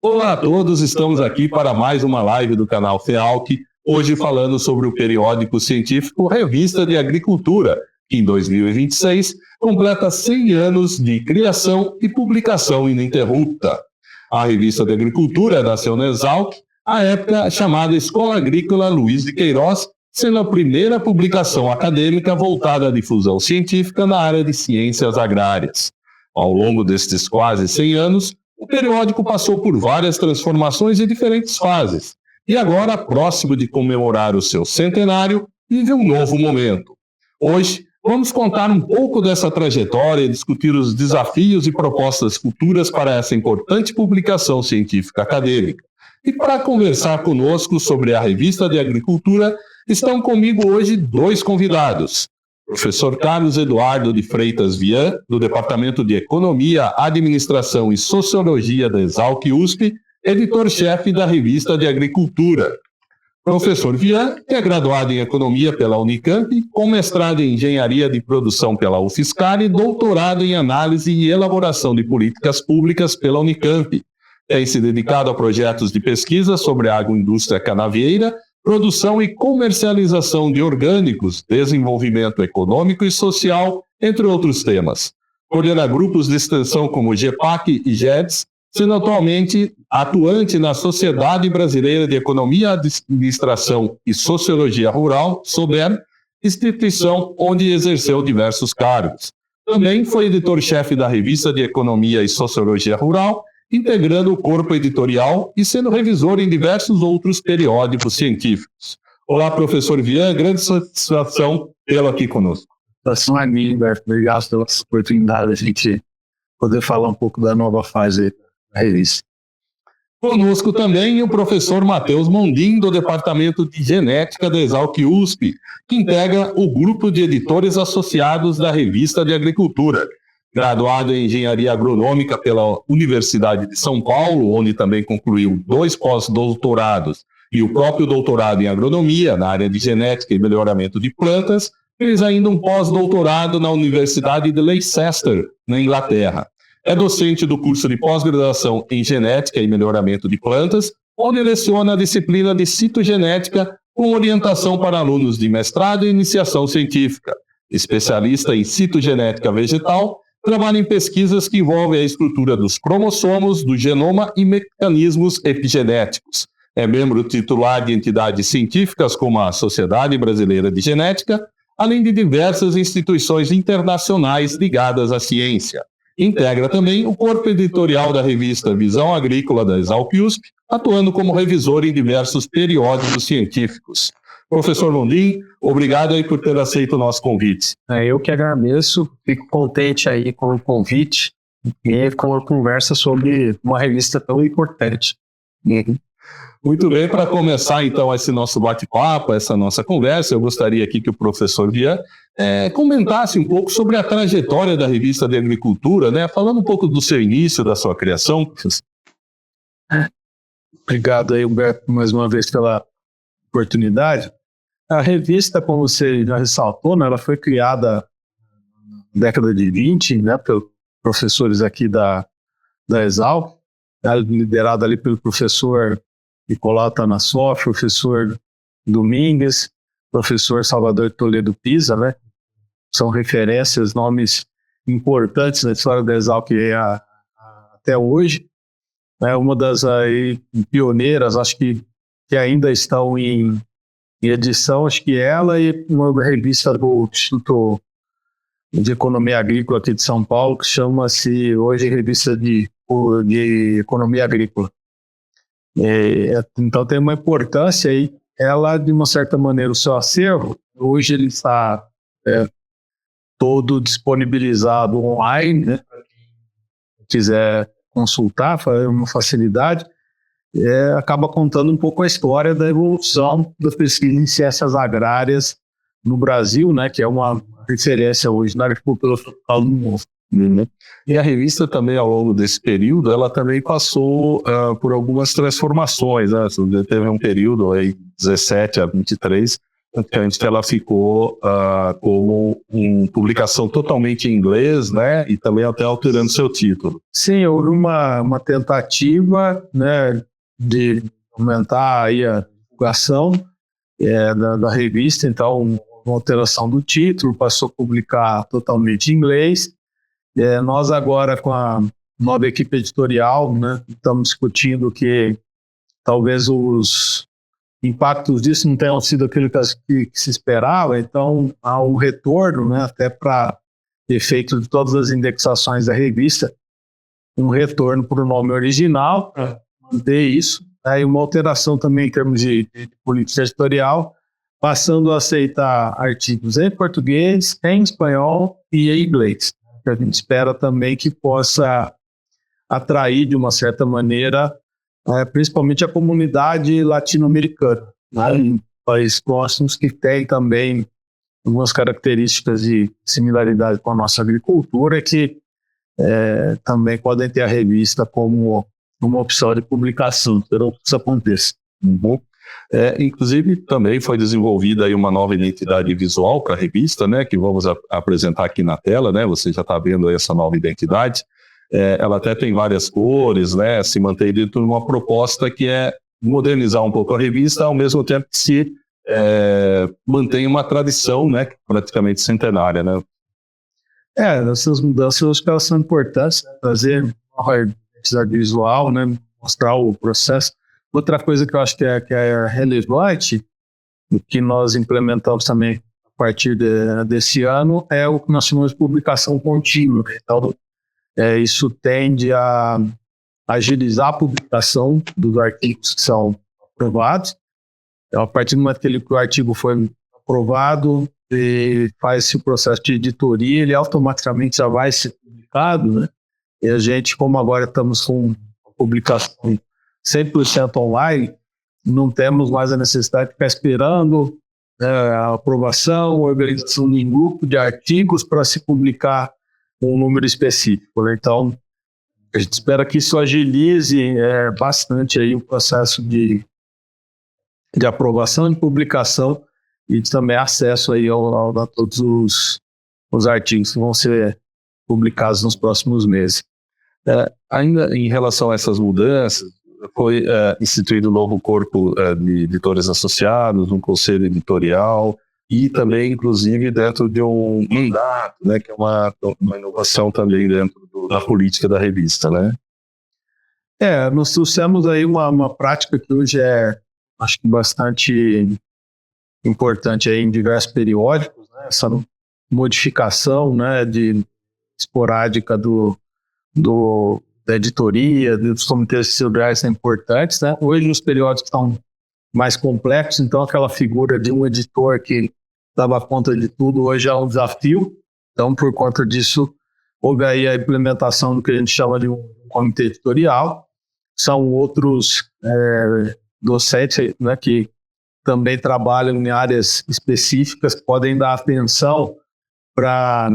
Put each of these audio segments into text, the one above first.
Olá a todos, estamos aqui para mais uma live do canal FEALC, hoje falando sobre o periódico científico Revista de Agricultura, que em 2026 completa 100 anos de criação e publicação ininterrupta. A Revista de Agricultura nasceu na Exalc, à época chamada Escola Agrícola Luiz de Queiroz, sendo a primeira publicação acadêmica voltada à difusão científica na área de ciências agrárias. Ao longo destes quase 100 anos, o periódico passou por várias transformações em diferentes fases, e agora, próximo de comemorar o seu centenário, vive um novo momento. Hoje, vamos contar um pouco dessa trajetória e discutir os desafios e propostas futuras para essa importante publicação científica acadêmica. E para conversar conosco sobre a Revista de Agricultura, estão comigo hoje dois convidados. Professor Carlos Eduardo de Freitas Vian, do Departamento de Economia, Administração e Sociologia da Exalc-USP, editor-chefe da Revista de Agricultura. Professor Vian é graduado em Economia pela Unicamp, com mestrado em Engenharia de Produção pela UFSCar e doutorado em Análise e Elaboração de Políticas Públicas pela Unicamp. Tem se dedicado a projetos de pesquisa sobre a agroindústria canavieira, produção e comercialização de orgânicos, desenvolvimento econômico e social, entre outros temas. Coordena grupos de extensão como GEPAC e GEDS, sendo atualmente atuante na Sociedade Brasileira de Economia, Administração e Sociologia Rural, SOBER, instituição onde exerceu diversos cargos. Também foi editor-chefe da Revista de Economia e Sociologia Rural, integrando o corpo editorial e sendo revisor em diversos outros periódicos científicos. Olá, professor Vian, grande satisfação tê-lo aqui conosco. Satisfação é minha, Humberto. Obrigado pela oportunidade de a gente poder falar um pouco da nova fase da revista. Conosco também o professor Matheus Mondim, do Departamento de Genética da Exalc-USP, que integra o grupo de editores associados da Revista de Agricultura. Graduado em Engenharia Agronômica pela Universidade de São Paulo, onde também concluiu 2 pós-doutorados e o próprio doutorado em Agronomia, na área de Genética e Melhoramento de Plantas, fez ainda um pós-doutorado na Universidade de Leicester, na Inglaterra. É docente do curso de pós-graduação em Genética e Melhoramento de Plantas, onde leciona a disciplina de citogenética com orientação para alunos de mestrado e iniciação científica. Especialista em citogenética vegetal, trabalha em pesquisas que envolvem a estrutura dos cromossomos, do genoma e mecanismos epigenéticos. É membro titular de entidades científicas como a Sociedade Brasileira de Genética, além de diversas instituições internacionais ligadas à ciência. Integra também o corpo editorial da revista Visão Agrícola da Exalc-USP, atuando como revisor em diversos periódicos científicos. Professor Mondim, obrigado aí por ter aceito o nosso convite. Eu que agradeço, fico contente aí com o convite e com a conversa sobre uma revista tão importante. Muito bem, para começar então esse nosso bate-papo, essa nossa conversa, eu gostaria aqui que o professor Vian comentasse um pouco sobre a trajetória da Revista de Agricultura, né? Falando um pouco do seu início, da sua criação. Obrigado aí, Humberto, mais uma vez pela oportunidade. A revista, como você já ressaltou, né, ela foi criada na década de 20, né, pelos professores aqui da Exalc, liderada ali pelo professor Nicolau Tanassoff, professor Domingues, professor Salvador Toledo Pisa, né? São referências, nomes importantes na história da Exalc até hoje. É uma das aí, pioneiras, acho que ainda estão em edição, acho que ela e uma revista do Instituto de Economia Agrícola aqui de São Paulo, que chama-se hoje Revista de Economia Agrícola. Então tem uma importância aí. Ela, de uma certa maneira, o seu acervo, hoje ele está todo disponibilizado online, né? Para quem quiser consultar, fazer uma facilidade. Acaba contando um pouco a história da evolução da pesquisa em ciências agrárias no Brasil, né, que é uma referência hoje na agricultura tropical do mundo. E a revista também, ao longo desse período, ela também passou por algumas transformações, né? Teve um período aí, 17 a 23, antes ela ficou como uma publicação totalmente em inglês, né? E também até alterando seu título. Sim, houve uma tentativa, né, de aumentar aí a divulgação da revista, então uma alteração do título, passou a publicar totalmente em inglês. Nós agora, com a nova equipe editorial, né, estamos discutindo que talvez os impactos disso não tenham sido aquilo que se esperava, então há um retorno, né, até para efeito de todas as indexações da revista, um retorno para o nome original, para manter isso, né, e uma alteração também em termos de política editorial, passando a aceitar artigos em português, em espanhol e em inglês. A gente espera também que possa atrair, de uma certa maneira, principalmente a comunidade latino-americana, né, em países próximos que tem também algumas características de similaridade com a nossa agricultura, que também podem ter a revista como uma opção de publicação, esperamos que isso aconteça. Uhum. Inclusive, também foi desenvolvida aí uma nova identidade visual para a revista, né, que vamos apresentar aqui na tela, né, você já está vendo aí essa nova identidade. Ela até tem várias cores, né, se mantém dentro de uma proposta que é modernizar um pouco a revista, ao mesmo tempo que se mantém uma tradição, né, praticamente centenária, né. Essas mudanças eu acho que elas são importantes, né, trazer uma identidade visual, né, mostrar o processo. Outra coisa que eu acho que é relevante, que nós implementamos também a partir desse ano, é o que nós chamamos de publicação contínua. Então, isso tende a agilizar a publicação dos artigos que são aprovados. Então, a partir do momento que o artigo foi aprovado, faz-se o processo de editoria, ele automaticamente já vai ser publicado, né? E a gente, como agora estamos com a publicação 100% online, não temos mais a necessidade de ficar esperando a aprovação, a organização de um grupo de artigos para se publicar um número específico, né? Então, a gente espera que isso agilize bastante aí o processo de aprovação, de publicação e também acesso aí a todos os artigos que vão ser publicados nos próximos meses. Ainda em relação a essas mudanças, foi instituído um novo corpo de editores associados, um conselho editorial e também, inclusive, dentro de um mandato, né, que é uma inovação também dentro da política da revista, né? Nós trouxemos aí uma prática que hoje acho que bastante importante aí em diversos periódicos, né, essa modificação, né, esporádica da editoria, dos comitês editoriais são importantes, né? Hoje os periódicos estão mais complexos, então aquela figura de um editor que dava conta de tudo hoje é um desafio. Então, por conta disso, houve aí a implementação do que a gente chama de um comitê editorial. São outros docentes, né, que também trabalham em áreas específicas, podem dar atenção para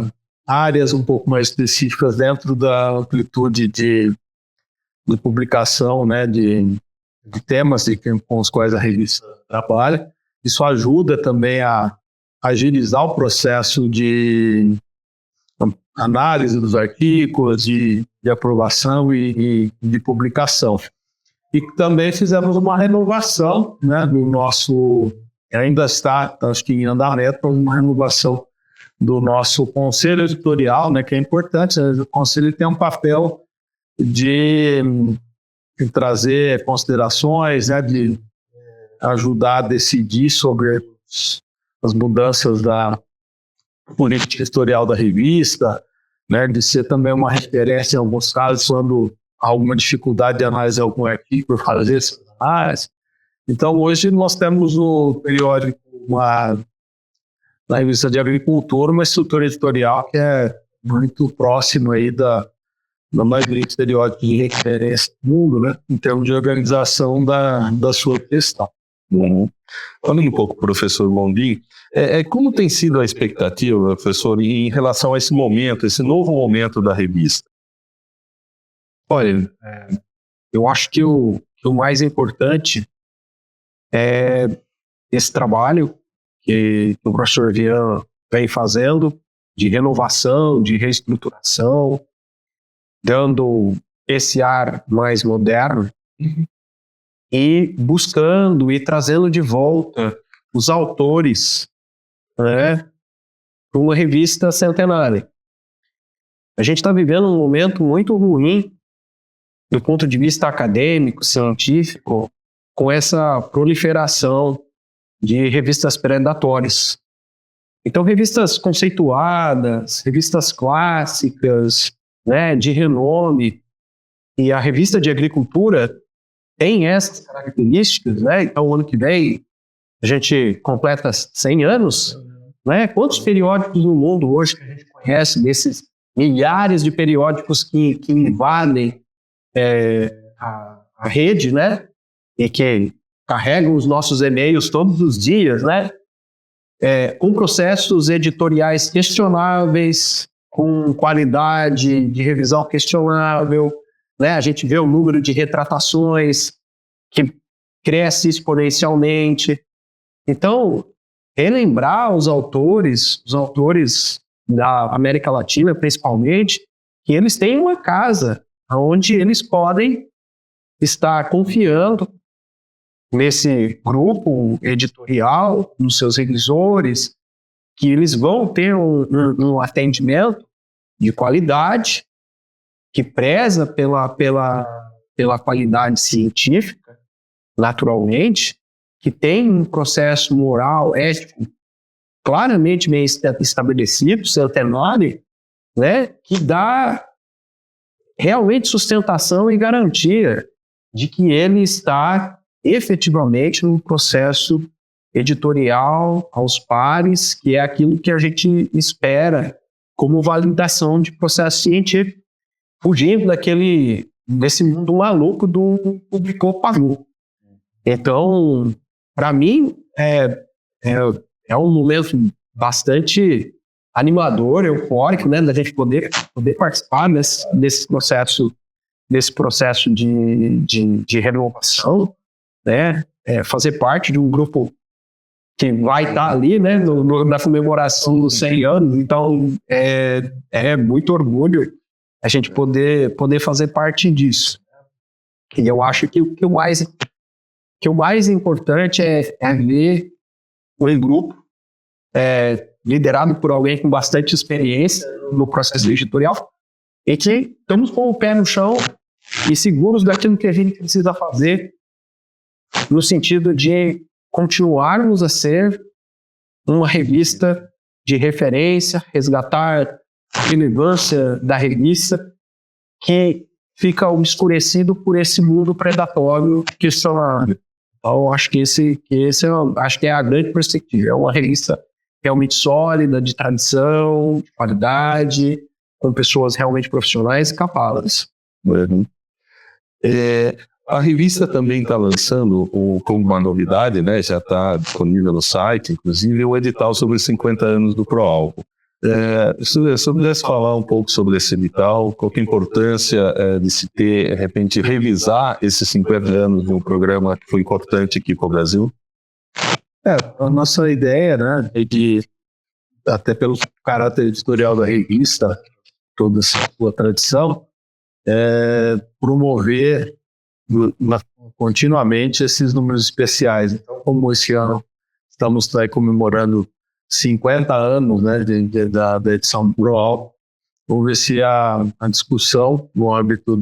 áreas um pouco mais específicas dentro da amplitude de publicação, né, de temas com os quais a revista trabalha. Isso ajuda também a agilizar o processo de análise dos artigos, de aprovação e de publicação. E também fizemos uma renovação, né, do nosso, ainda está, acho que em andamento, uma renovação do nosso conselho editorial, né, que é importante. O conselho tem um papel de trazer considerações, né, de ajudar a decidir sobre as mudanças da política editorial da revista, né, de ser também uma referência em alguns casos quando há alguma dificuldade de análise de algum artigo, por fazer essas análises. Então, hoje nós temos no periódico na revista de agricultura, uma estrutura editorial que é muito próxima aí da maioria dos periódicos de referência do mundo, né, em termos de organização da sua questão. Uhum. Falando um pouco, professor Gondim, como tem sido a expectativa, professor, em relação a esse momento, esse novo momento da revista? Olha, eu acho que o mais importante é esse trabalho que o professor Vian vem fazendo, de renovação, de reestruturação, dando esse ar mais moderno e buscando e trazendo de volta os autores, né, para uma revista centenária. A gente está vivendo um momento muito ruim do ponto de vista acadêmico, científico, com essa proliferação de revistas predatórias. Então, revistas conceituadas, revistas clássicas, né, de renome, e a revista de agricultura tem essas características, né? Então, o ano que vem, a gente completa 100 anos, né? Quantos periódicos no mundo hoje que a gente conhece, desses milhares de periódicos que invadem a rede, né? E que carregam os nossos e-mails todos os dias, né? Com processos editoriais questionáveis, com qualidade de revisão questionável, né? A gente vê o número de retratações que cresce exponencialmente. Então, relembrar os autores da América Latina, principalmente, que eles têm uma casa onde eles podem estar confiando nesse grupo editorial, nos seus revisores, que eles vão ter um atendimento de qualidade, que preza pela qualidade científica, naturalmente, que tem um processo moral, ético, claramente bem estabelecido, centenário, né, que dá realmente sustentação e garantia de que ele está efetivamente no processo editorial aos pares, que é aquilo que a gente espera como validação de processo científico, fugindo desse mundo maluco do publicou-pagou. Então, para mim, é um momento bastante animador, eufórico, né, da gente poder participar desse processo de renovação, né, fazer parte de um grupo que vai estar ali, né, na comemoração dos 100 anos. Então, é muito orgulho a gente poder fazer parte disso. E eu acho que o mais importante é ver um grupo liderado por alguém com bastante experiência no processo editorial e que estamos com o pé no chão e seguros daquilo que a gente precisa fazer no sentido de continuarmos a ser uma revista de referência, resgatar a relevância da revista que fica obscurecido por esse mundo predatório que está. Então, acho que acho que é a grande perspectiva. É uma revista realmente sólida, de tradição, de qualidade, com pessoas realmente profissionais e capazes. A revista também está lançando, como uma novidade, né, já está disponível no site, inclusive, o edital sobre os 50 anos do ProAlvo. Se você pudesse falar um pouco sobre esse edital, qual que é a importância de se ter, de repente, revisar esses 50 anos de um programa que foi importante aqui para o Brasil? A nossa ideia, né, até pelo caráter editorial da revista, toda essa sua tradição, promover continuamente esses números especiais. Então, como esse ano estamos comemorando 50 anos, né, da edição do ProAlvo, houve a discussão no âmbito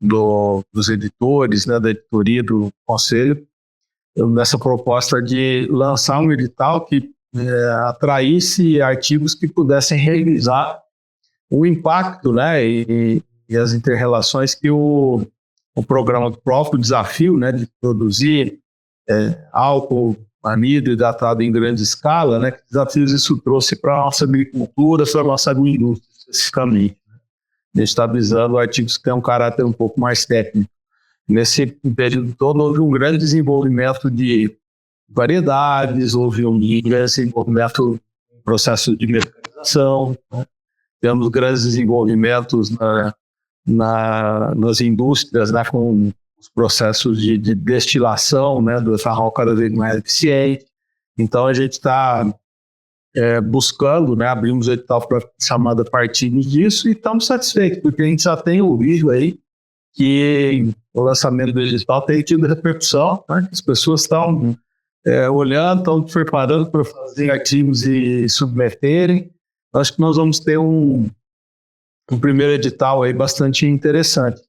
dos editores, né, da editoria do Conselho, nessa proposta de lançar um edital que atraísse artigos que pudessem revisar o impacto, né, e as interrelações que o programa do ProAlvo, o desafio, né, de produzir álcool anidro tratado em grande escala, né, que desafios isso trouxe para a nossa agricultura, para a nossa agroindústria, especificamente. A gente está visando artigos que têm um caráter um pouco mais técnico. Nesse período todo, houve um grande desenvolvimento de variedades, houve um grande desenvolvimento no processo de mecanização, né? Temos grandes desenvolvimentos nas indústrias, né, com os processos de destilação, né, do etanol cada vez mais eficiente. Então a gente está buscando, né, abrimos o edital para chamada partilhos disso e estamos satisfeitos, porque a gente já tem ouvido aí que o lançamento do edital tem tido repercussão, né? As pessoas estão olhando, estão preparando para fazer artigos e submeterem. Acho que nós vamos ter um primeiro edital aí bastante interessante.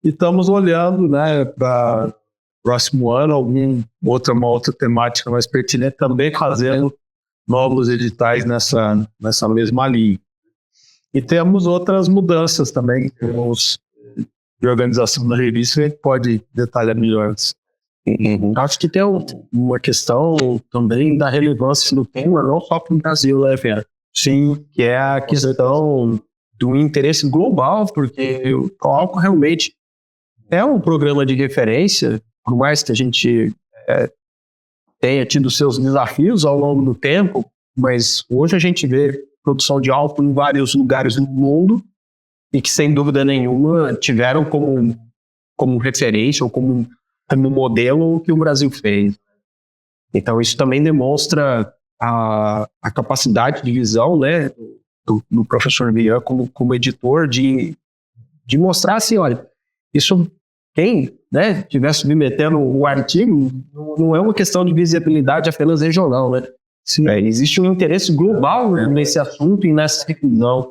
E estamos olhando, né, para próximo ano uma outra temática mais pertinente, também fazendo novos editais nessa mesma linha. E temos outras mudanças também, temos de organização da revista, a gente pode detalhar melhor. Acho que tem uma questão também da relevância do tema, não só para o Brasil, né, Vera? Sim. Que é a questão do interesse global, porque o álcool realmente é um programa de referência, por mais que a gente tenha tido seus desafios ao longo do tempo, mas hoje a gente vê produção de álcool em vários lugares do mundo e que, sem dúvida nenhuma, tiveram como referência ou como modelo o que o Brasil fez. Então, isso também demonstra a capacidade de visão, né, do professor Bian como editor de mostrar assim, olha, isso quem, né, estiver submetendo o artigo não é uma questão de visibilidade apenas regional, né? Existe um interesse global nesse assunto e nessa revisão.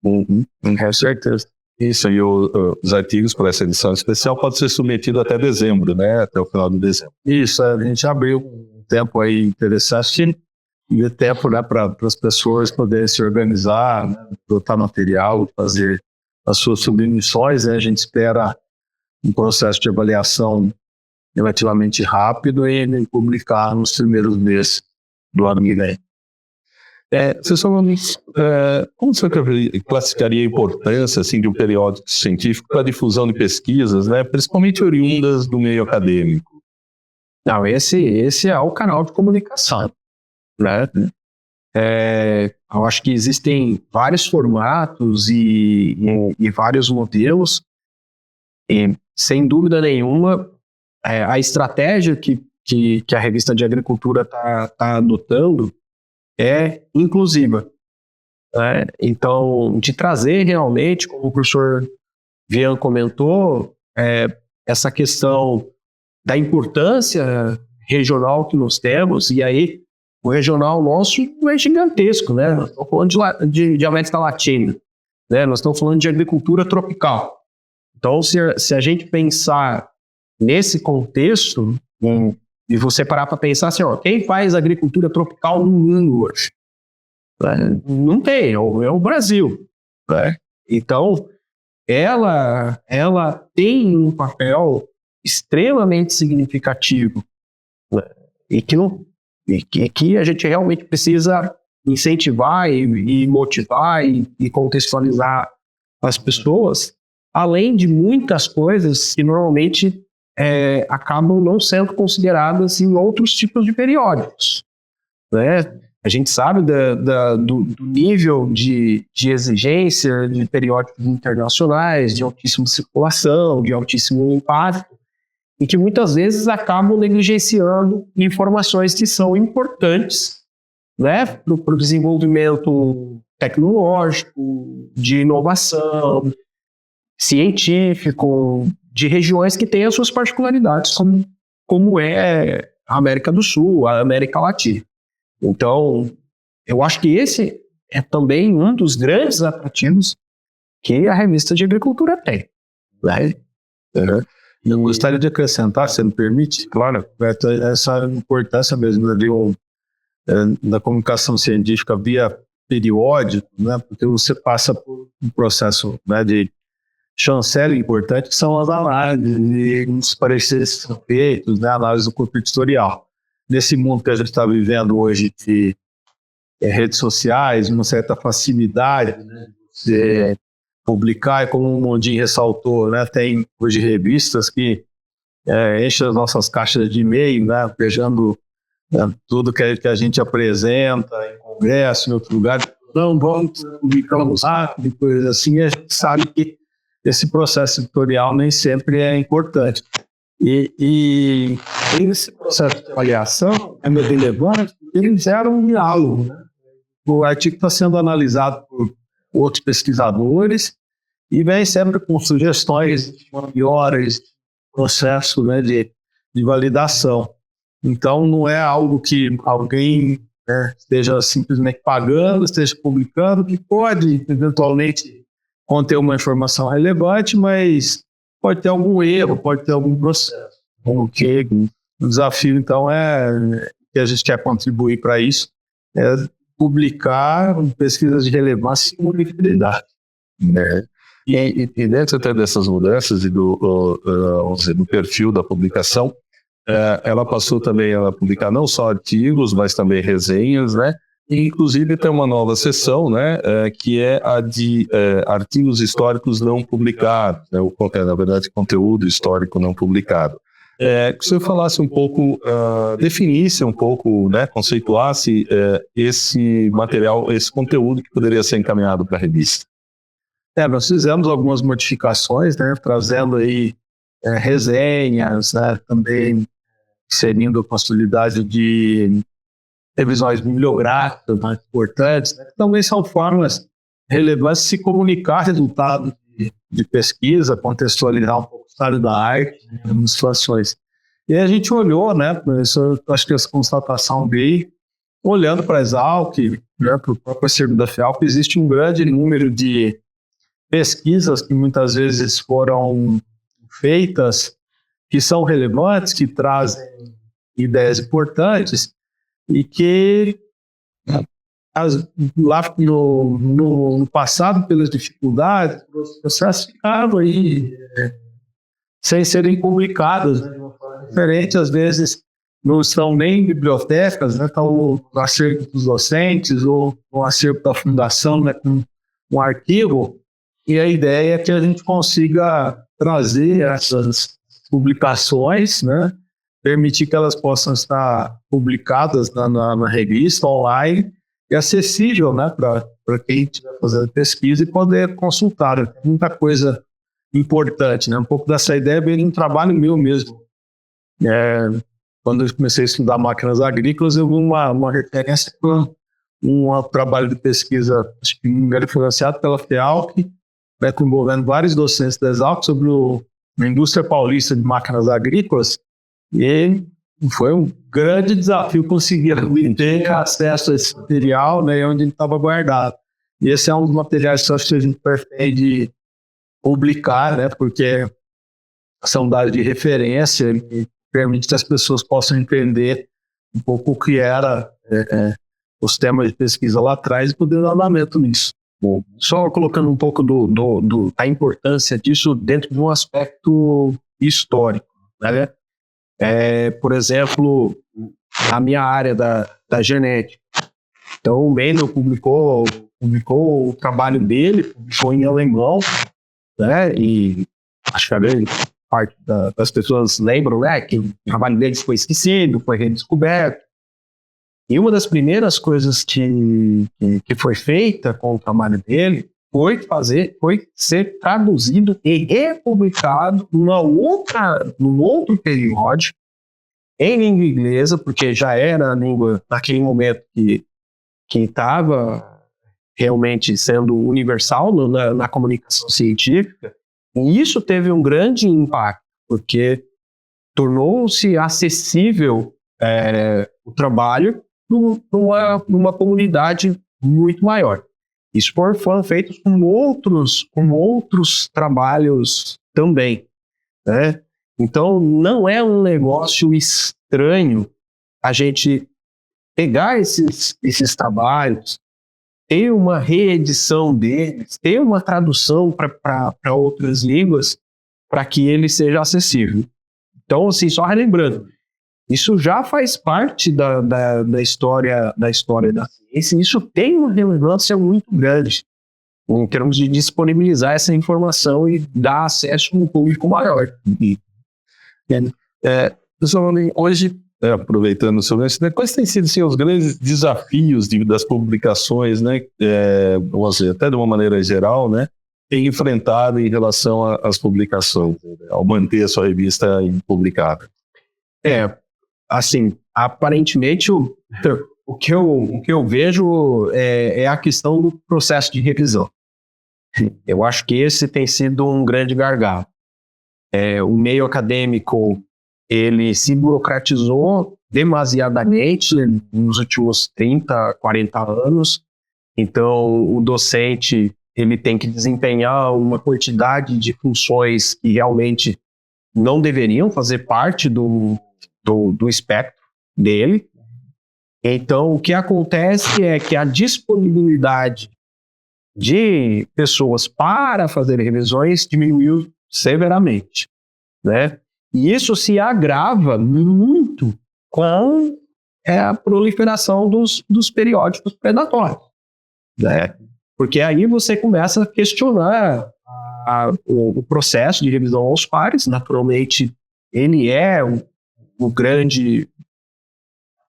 Com certeza. Isso, e os artigos para essa edição especial podem ser submetidos até dezembro, né? Até o final de dezembro. Isso, a gente abriu um tempo aí interessante e tempo, né, para as pessoas poderem se organizar, né, botar material, fazer as suas submissões, né? A gente espera um processo de avaliação relativamente rápido e publicar nos primeiros meses do ano que vem. Como você classificaria a importância assim, de um periódico científico para a difusão de pesquisas, né, principalmente oriundas do meio acadêmico? Não, esse é o canal de comunicação, né? Eu acho que existem vários formatos e vários modelos, e sem dúvida nenhuma a estratégia que a revista de agricultura está adotando é inclusiva, né? Então, de trazer realmente, como o professor Vian comentou, essa questão da importância regional que nós temos, e aí o regional nosso é gigantesco, né? Nós estamos falando de América Latina, né? Nós estamos falando de agricultura tropical. Então, se a gente pensar nesse contexto, e você parar para pensar assim, ó, quem faz agricultura tropical no mundo hoje? Não tem, é o Brasil. Né? Então, ela tem um papel extremamente significativo, né? e que a gente realmente precisa incentivar e motivar e contextualizar as pessoas, além de muitas coisas que normalmente acabam não sendo consideradas em outros tipos de periódicos, né? A gente sabe do nível de exigência de periódicos internacionais, de altíssima circulação, de altíssimo impacto, e que muitas vezes acabam negligenciando informações que são importantes, né, para o desenvolvimento tecnológico, de inovação, científico, de regiões que têm as suas particularidades, como é a América do Sul, a América Latina. Então, eu acho que esse é também um dos grandes atrativos que a revista de agricultura tem. Né? Eu gostaria de acrescentar, se me permite, claro, essa importância mesmo da comunicação científica via periódico, né? Porque você passa por um processo, né, de chancela importante, que são as análises e os pareceres que são feitos, né, a análise do corpo editorial. Nesse mundo que a gente está vivendo hoje de redes sociais, uma certa facilidade, né, de publicar, e como o Mondinho ressaltou, né, tem hoje revistas que enchem as nossas caixas de e-mail, né, pegando tudo que a gente apresenta em congresso, em outro lugar, não vamos publicamos rápido, depois assim, a gente sabe que esse processo editorial nem sempre é importante. E esse processo de avaliação é muito relevante, eles eram um diálogo, né? O artigo está sendo analisado por outros pesquisadores e vem sempre com sugestões de melhores, processo, né, de validação. Então, não é algo que alguém, né, esteja simplesmente pagando, esteja publicando, que pode, eventualmente, conter uma informação relevante, mas pode ter algum erro, pode ter algum processo. Okay. O desafio, então, que a gente quer contribuir para isso, é publicar pesquisas de relevância e confiabilidade. E dentro até dessas mudanças e vamos dizer, do perfil da publicação, ela passou também a publicar não só artigos, mas também resenhas, né? E, inclusive, tem uma nova seção, né? Que é a de artigos históricos não publicados, né? Na verdade, conteúdo histórico não publicado. Que você falasse um pouco, definisse um pouco, né, conceituasse esse material, esse conteúdo que poderia ser encaminhado para a revista. Nós fizemos algumas modificações, né, trazendo aí resenhas, né, também inserindo a possibilidade de revisões bibliográficas mais importantes, né, que também são formas relevantes de se comunicar resultados de pesquisa, contextualizar um pouco o estado da arte, né, em situações. E a gente olhou, né, acho que essa constatação veio, olhando para a Exalc, né, para o próprio acervo da FEALC, existe um grande número de pesquisas que muitas vezes foram feitas, que são relevantes, que trazem ideias importantes e que lá no passado, pelas dificuldades, os processos ficaram aí sem serem publicados, né, de uma forma diferente. Às vezes não estão nem em bibliotecas, né, estão no acervo dos docentes ou no acervo da fundação, né, com um arquivo. E a ideia é que a gente consiga trazer essas publicações, né, permitir que elas possam estar publicadas na revista online e acessível, né, para quem estiver fazendo pesquisa e poder consultar. Tem muita coisa importante, né? Um pouco dessa ideia veio de um trabalho meu mesmo. Quando eu comecei a estudar máquinas agrícolas, eu vi uma referência para um trabalho de pesquisa, acho que financiado pela FEALC, né, envolvendo vários docentes da Exalc sobre a indústria paulista de máquinas agrícolas, e foi um grande desafio conseguir ter acesso a esse material, né, onde ele estava guardado. E esse é um dos materiais que a gente pretende publicar, né, porque são dados de referência e permite que as pessoas possam entender um pouco o que era os temas de pesquisa lá atrás e poder dar andamento nisso. Bom, só colocando um pouco da importância disso dentro de um aspecto histórico, né? Por exemplo, a minha área da genética. Então, o Mendel publicou o trabalho dele, publicou em alemão, né? E acho que a grande parte das pessoas lembram, né, que o trabalho dele foi esquecido, foi redescoberto. E uma das primeiras coisas que foi feita com o trabalho dele foi ser traduzido e republicado num outro periódico em língua inglesa, porque já era a língua naquele momento que estava realmente sendo universal na comunicação científica. E isso teve um grande impacto, porque tornou-se acessível o trabalho numa comunidade muito maior. Isso foram feitos com outros trabalhos também, né? Então, não é um negócio estranho a gente pegar esses trabalhos, ter uma reedição deles, ter uma tradução para outras línguas, para que ele seja acessível. Então, assim, só relembrando, isso já faz parte da história da ciência, e isso tem uma relevância muito grande em termos de disponibilizar essa informação e dar acesso a um público maior. Pessoal, hoje, aproveitando sobre isso, quais têm sido assim, os grandes desafios das publicações, né, vamos dizer, até de uma maneira geral, né, tem enfrentado em relação às publicações, ao manter a sua revista publicada? Assim, aparentemente o que eu vejo é a questão do processo de revisão. Eu acho que esse tem sido um grande gargalo. O meio acadêmico, ele se burocratizou demasiadamente nos últimos 30, 40 anos. Então, o docente, ele tem que desempenhar uma quantidade de funções que realmente não deveriam fazer parte do espectro dele. Então, o que acontece é que a disponibilidade de pessoas para fazer revisões diminuiu severamente, né? E isso se agrava muito com a proliferação dos periódicos predatórios, né? Porque aí você começa a questionar o processo de revisão aos pares. Naturalmente, ele é o grande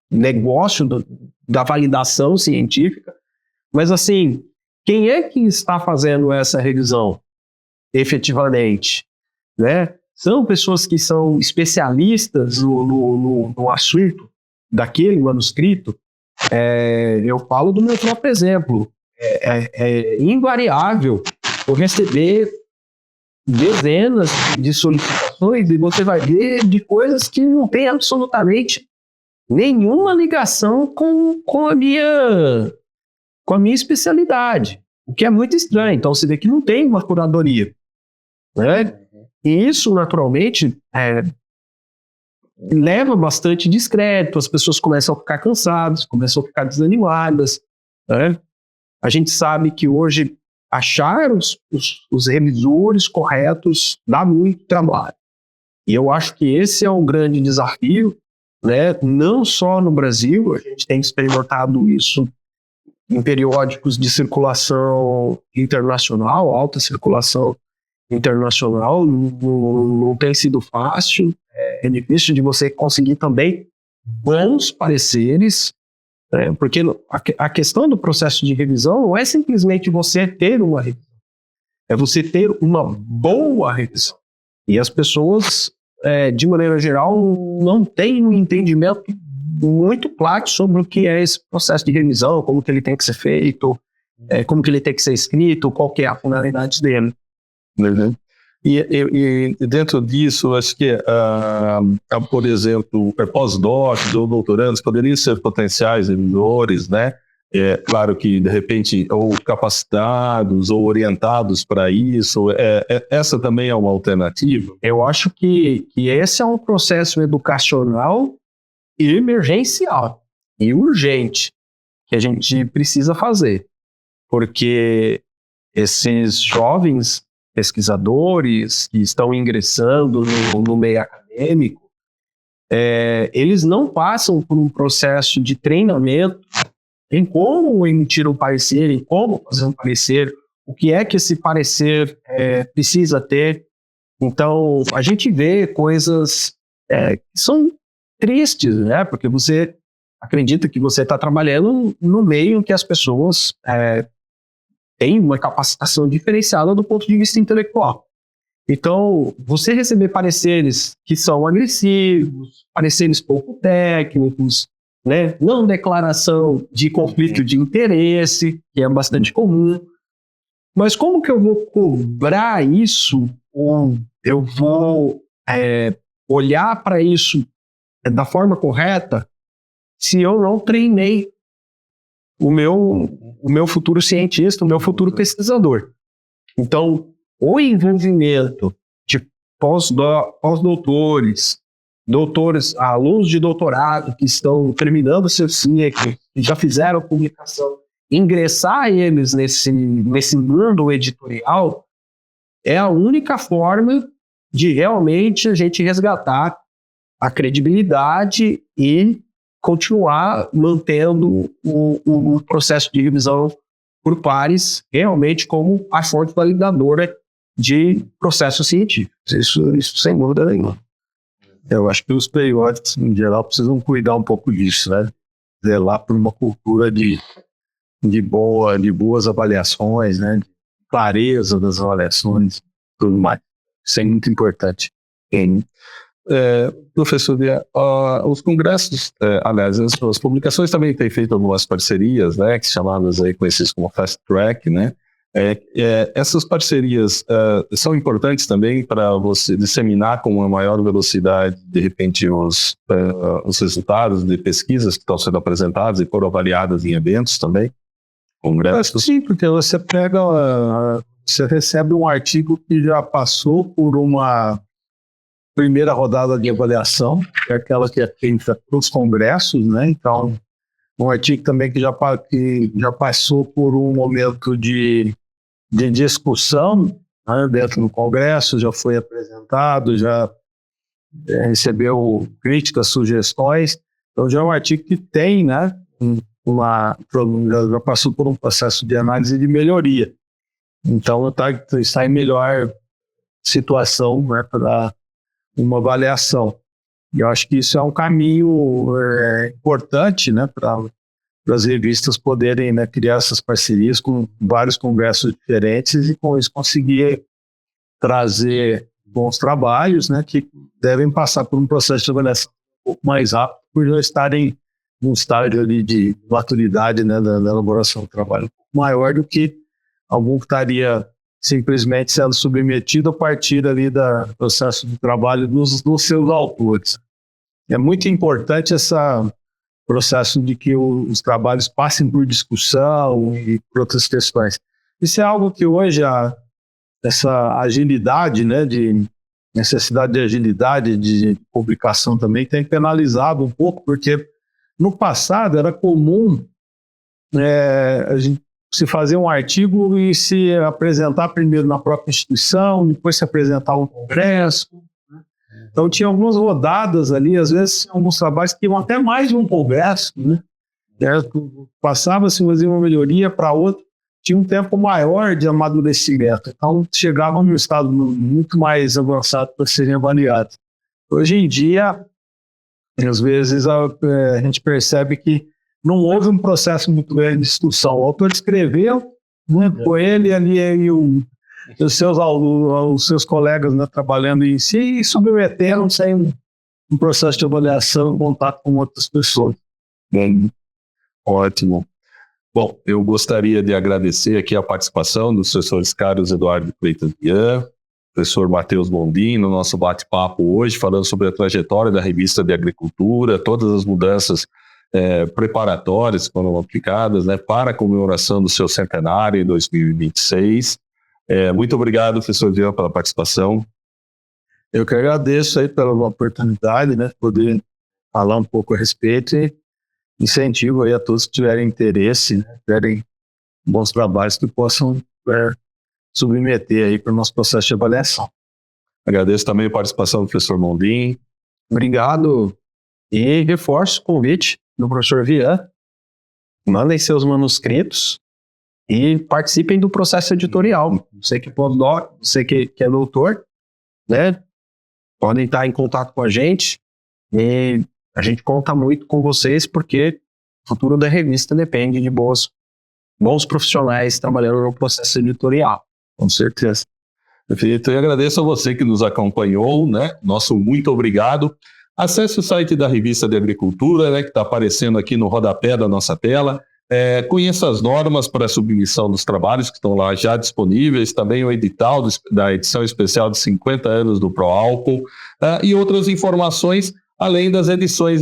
negócio da validação científica, mas assim, quem é que está fazendo essa revisão efetivamente, né? São pessoas que são especialistas no assunto daquele manuscrito. Eu falo do meu próprio exemplo. É invariável eu receber dezenas de solicitações e você vai ver de coisas que não tem absolutamente nenhuma ligação com a minha especialidade, o que é muito estranho. Então você vê que não tem uma curadoria, né? E isso naturalmente leva bastante descrédito, as pessoas começam a ficar cansadas, começam a ficar desanimadas, né? A gente sabe que hoje achar os revisores corretos dá muito trabalho. E eu acho que esse é um grande desafio, né? Não só no Brasil, a gente tem experimentado isso em periódicos de circulação internacional, alta circulação internacional, não tem sido fácil. É difícil de você conseguir também bons pareceres, né? Porque a questão do processo de revisão não é simplesmente você ter uma revisão, é você ter uma boa revisão. E as pessoas, de maneira geral, não têm um entendimento muito claro sobre o que é esse processo de revisão, como que ele tem que ser feito, como que ele tem que ser escrito, qual que é a finalidade dele. Uhum. E dentro disso, acho que, por exemplo, pós-docs ou doutorandos poderiam ser potenciais revisores, né? Claro que, de repente, ou capacitados ou orientados para isso. Essa também é uma alternativa? Eu acho que esse é um processo educacional emergencial e urgente que a gente precisa fazer, porque esses jovens pesquisadores que estão ingressando no meio acadêmico, eles não passam por um processo de treinamento em como emitir um parecer, em como fazer um parecer, o que é que esse parecer precisa ter. Então, a gente vê coisas que são tristes, né? Porque você acredita que você está trabalhando no meio em que as pessoas têm uma capacitação diferenciada do ponto de vista intelectual. Então, você receber pareceres que são agressivos, pareceres pouco técnicos, né? Não declaração de conflito de interesse, que é bastante comum. Mas como que eu vou cobrar isso, ou eu vou olhar para isso da forma correta se eu não treinei o meu futuro cientista, o meu futuro pesquisador? Então, o envolvimento de pós-doutores, alunos de doutorado que estão terminando seu ciclo, que já fizeram publicação, ingressar eles nesse mundo editorial é a única forma de realmente a gente resgatar a credibilidade e continuar mantendo o processo de revisão por pares realmente como a fonte validadora de processo científico. Isso sem dúvida nenhuma. Eu acho que os periódicos, em geral, precisam cuidar um pouco disso, né? Zelar por uma cultura de boas avaliações, né? De clareza das avaliações, tudo mais. Isso é muito importante. Professor, os congressos, aliás, as publicações também têm feito algumas parcerias, né, que chamadas aí conhecidas como Fast Track, né? Essas parcerias são importantes também para você disseminar com uma maior velocidade, de repente, os resultados de pesquisas que estão sendo apresentados e foram avaliadas em eventos também, congressos? Sim, porque você você recebe um artigo que já passou por uma primeira rodada de avaliação, que é aquela que é feita para os congressos, né? Então, um artigo também que já passou por um momento de discussão, né, dentro do congresso, já foi apresentado, já recebeu críticas, sugestões. Então, já é um artigo que tem, né, já passou por um processo de análise e de melhoria. Então, está em melhor situação, né, para uma avaliação. E eu acho que isso é um caminho importante, né, para as revistas poderem, né, criar essas parcerias com vários congressos diferentes e com isso conseguir trazer bons trabalhos, né, que devem passar por um processo de avaliação um pouco mais rápido, por já estarem num estágio ali de maturidade, né, da elaboração do trabalho um pouco maior do que algum que estaria simplesmente sendo submetido a partir ali do processo de trabalho dos seus autores. É muito importante esse processo de que os trabalhos passem por discussão e por outras questões. Isso é algo que hoje, essa agilidade, né, de necessidade de agilidade de publicação também tem penalizado um pouco, porque no passado era comum a gente se fazer um artigo e se apresentar primeiro na própria instituição, depois se apresentar no congresso. Então tinha algumas rodadas ali, às vezes alguns trabalhos que iam até mais de um congresso, né? Passava-se, fazia uma melhoria para outro, tinha um tempo maior de amadurecimento, então chegavam num estado muito mais avançado para serem avaliados. Hoje em dia, às vezes a gente percebe que não houve um processo muito grande de discussão. O autor escreveu, né, com ele ali e os seus colegas, né, trabalhando em si e submeteram sem um processo de avaliação em contato com outras pessoas. Bem, ótimo. Bom, eu gostaria de agradecer aqui a participação dos professores Carlos Eduardo Freitas Bian, professor Matheus Bondim, no nosso bate-papo hoje, falando sobre a trajetória da revista de agricultura, todas as mudanças preparatórias que foram aplicadas, né, para a comemoração do seu centenário em 2026. Muito obrigado, professor Jean, pela participação. Eu que agradeço aí pela oportunidade, né, de poder falar um pouco a respeito e incentivo aí a todos que tiverem interesse, né, tiverem bons trabalhos que possam submeter aí para o nosso processo de avaliação. Agradeço também a participação do professor Bondim. Obrigado e reforço o convite do professor Vian. Mandem seus manuscritos e participem do processo editorial. Você que é pós-doc, você que é doutor, né, podem estar em contato com a gente e a gente conta muito com vocês porque o futuro da revista depende de bons profissionais trabalhando no processo editorial. Com certeza. Perfeito. Eu agradeço a você que nos acompanhou, né? Nosso muito obrigado. Acesse o site da Revista de Agricultura, né, que está aparecendo aqui no rodapé da nossa tela. Conheça as normas para a submissão dos trabalhos que estão lá já disponíveis, também o edital da edição especial de 50 anos do Proálcool e outras informações, além das edições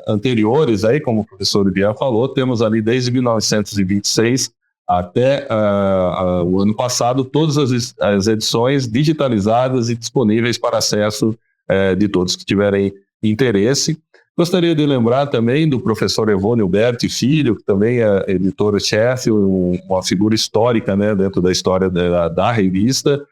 anteriores, aí, como o professor Bian falou, temos ali desde 1926 até o ano passado, todas as edições digitalizadas e disponíveis para acesso de todos que tiverem interesse. Gostaria de lembrar também do professor Evônio Berti Filho, que também é editor-chefe, uma figura histórica, né, dentro da história da revista,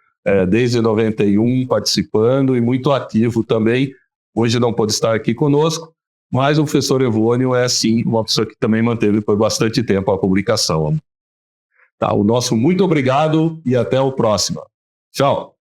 desde 91 participando e muito ativo também. Hoje não pode estar aqui conosco, mas o professor Evônio é, sim, uma pessoa que também manteve por bastante tempo a publicação. Tá, o nosso muito obrigado e até o próximo. Tchau!